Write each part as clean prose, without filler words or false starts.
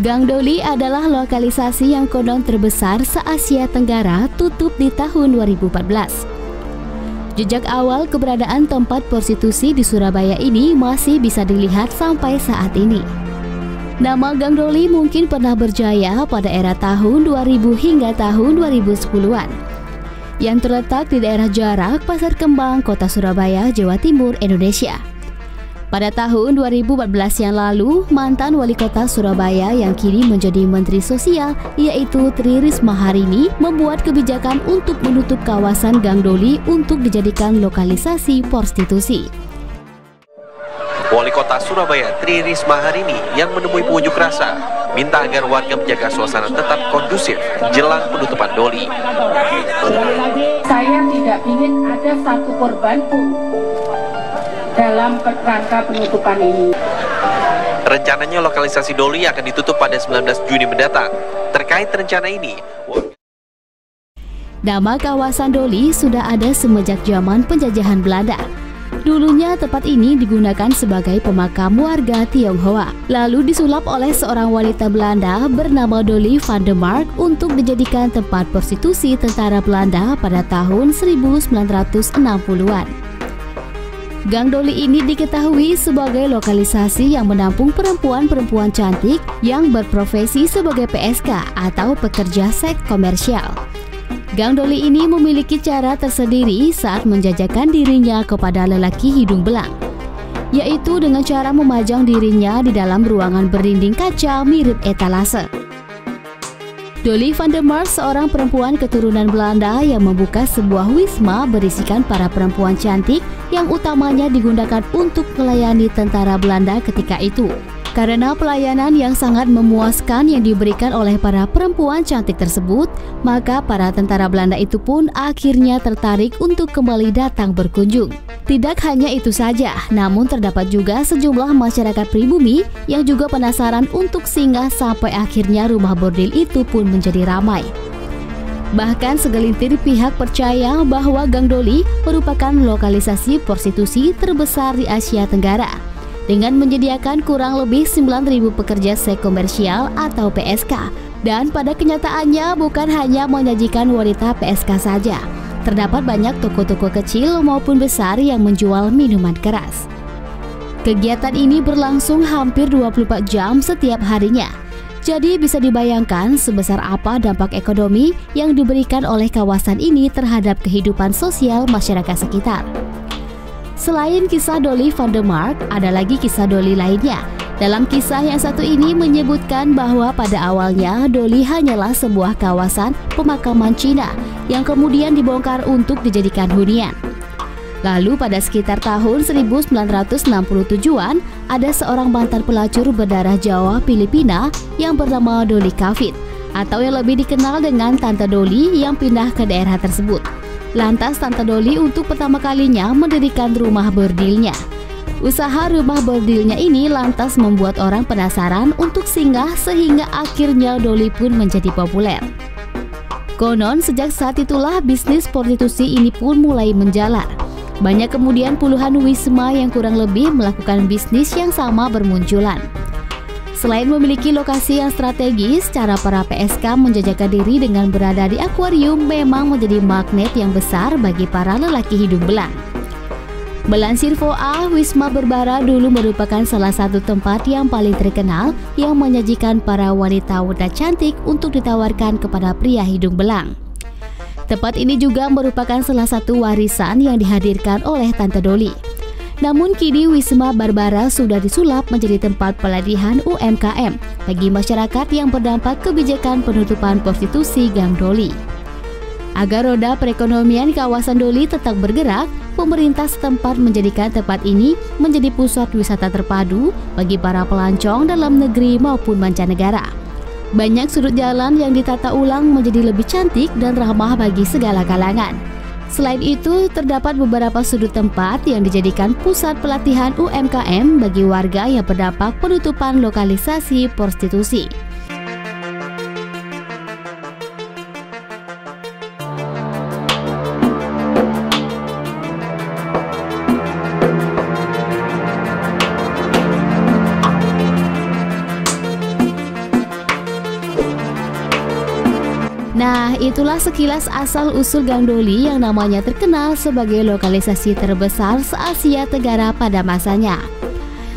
Gang Doli adalah lokalisasi yang konon terbesar se-Asia Tenggara tutup di tahun 2014. Jejak awal keberadaan tempat prostitusi di Surabaya ini masih bisa dilihat sampai saat ini. Nama Gang Doli mungkin pernah berjaya pada era tahun 2000 hingga tahun 2010-an. Yang terletak di daerah Jarak, Pasar Kembang, Kota Surabaya, Jawa Timur, Indonesia. Pada tahun 2014 yang lalu, mantan wali kota Surabaya yang kini menjadi Menteri Sosial, yaitu Tri Risma Harini, membuat kebijakan untuk menutup kawasan Gang Doli untuk dijadikan lokalisasi prostitusi. Wali Kota Surabaya Tri Risma Harini yang menemui pengunjuk rasa minta agar warga menjaga suasana tetap kondusif jelang penutupan Doli. Sekali lagi, saya tidak ingin ada satu korban pun dalam rangka penutupan ini. Rencananya lokalisasi Doli akan ditutup pada 19 Juni mendatang. Terkait rencana ini, nama kawasan Doli sudah ada semenjak zaman penjajahan Belanda. Dulunya tempat ini digunakan sebagai pemakam warga Tionghoa, lalu disulap oleh seorang wanita Belanda bernama Dolly van der Mark untuk dijadikan tempat prostitusi tentara Belanda pada tahun 1960-an. Gang Doli ini diketahui sebagai lokalisasi yang menampung perempuan-perempuan cantik yang berprofesi sebagai PSK atau pekerja seks komersial. Gang Doli ini memiliki cara tersendiri saat menjajakan dirinya kepada lelaki hidung belang, yaitu dengan cara memajang dirinya di dalam ruangan berdinding kaca mirip etalase. Dolly van der Mark seorang perempuan keturunan Belanda yang membuka sebuah wisma berisikan para perempuan cantik yang utamanya digunakan untuk melayani tentara Belanda ketika itu. Karena pelayanan yang sangat memuaskan yang diberikan oleh para perempuan cantik tersebut, maka para tentara Belanda itu pun akhirnya tertarik untuk kembali datang berkunjung. Tidak hanya itu saja, namun terdapat juga sejumlah masyarakat pribumi yang juga penasaran untuk singgah sampai akhirnya rumah bordil itu pun menjadi ramai. Bahkan segelintir pihak percaya bahwa Gang Doli merupakan lokalisasi prostitusi terbesar di Asia Tenggara, dengan menyediakan kurang lebih 9.000 pekerja seks komersial atau PSK. Dan pada kenyataannya bukan hanya menyajikan wanita PSK saja. Terdapat banyak toko-toko kecil maupun besar yang menjual minuman keras. Kegiatan ini berlangsung hampir 24 jam setiap harinya. Jadi bisa dibayangkan sebesar apa dampak ekonomi yang diberikan oleh kawasan ini terhadap kehidupan sosial masyarakat sekitar. Selain kisah Dolly van der Mark, ada lagi kisah Doli lainnya. Dalam kisah yang satu ini menyebutkan bahwa pada awalnya Doli hanyalah sebuah kawasan pemakaman Cina yang kemudian dibongkar untuk dijadikan hunian. Lalu pada sekitar tahun 1967-an, ada seorang mantan pelacur berdarah Jawa Filipina yang bernama Dolly Kavit, atau yang lebih dikenal dengan Tante Dolly yang pindah ke daerah tersebut. Lantas Tante Dolly untuk pertama kalinya mendirikan rumah bordilnya. Usaha rumah bordilnya ini lantas membuat orang penasaran untuk singgah sehingga akhirnya Dolly pun menjadi populer. Konon sejak saat itulah bisnis prostitusi ini pun mulai menjalar. Banyak kemudian puluhan wisma yang kurang lebih melakukan bisnis yang sama bermunculan. Selain memiliki lokasi yang strategis, cara para PSK menjajakan diri dengan berada di akuarium memang menjadi magnet yang besar bagi para lelaki hidung belang. Melansir VOA, Wisma Berbara dulu merupakan salah satu tempat yang paling terkenal yang menyajikan para wanita-wanita cantik untuk ditawarkan kepada pria hidung belang. Tempat ini juga merupakan salah satu warisan yang dihadirkan oleh Tante Dolly. Namun kini Wisma Barbara sudah disulap menjadi tempat pelatihan UMKM bagi masyarakat yang berdampak kebijakan penutupan prostitusi Gang Doli. Agar roda perekonomian kawasan Doli tetap bergerak, pemerintah setempat menjadikan tempat ini menjadi pusat wisata terpadu bagi para pelancong dalam negeri maupun mancanegara. Banyak sudut jalan yang ditata ulang menjadi lebih cantik dan ramah bagi segala kalangan. Selain itu, terdapat beberapa sudut tempat yang dijadikan pusat pelatihan UMKM bagi warga yang berdampak penutupan lokalisasi prostitusi. itulah sekilas asal-usul Gang Doli yang namanya terkenal sebagai lokalisasi terbesar se-Asia Tenggara pada masanya.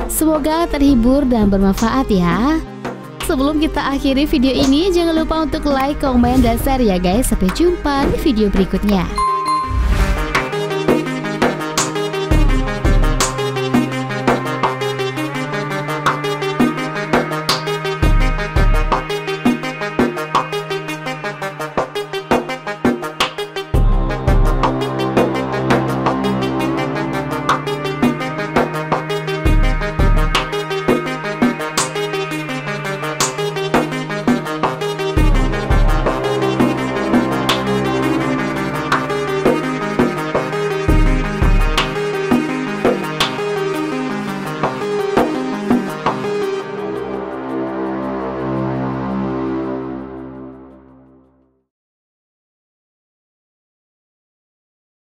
Semoga terhibur dan bermanfaat ya. Sebelum kita akhiri video ini, jangan lupa untuk like, komen, dan share ya guys. Sampai jumpa di video berikutnya.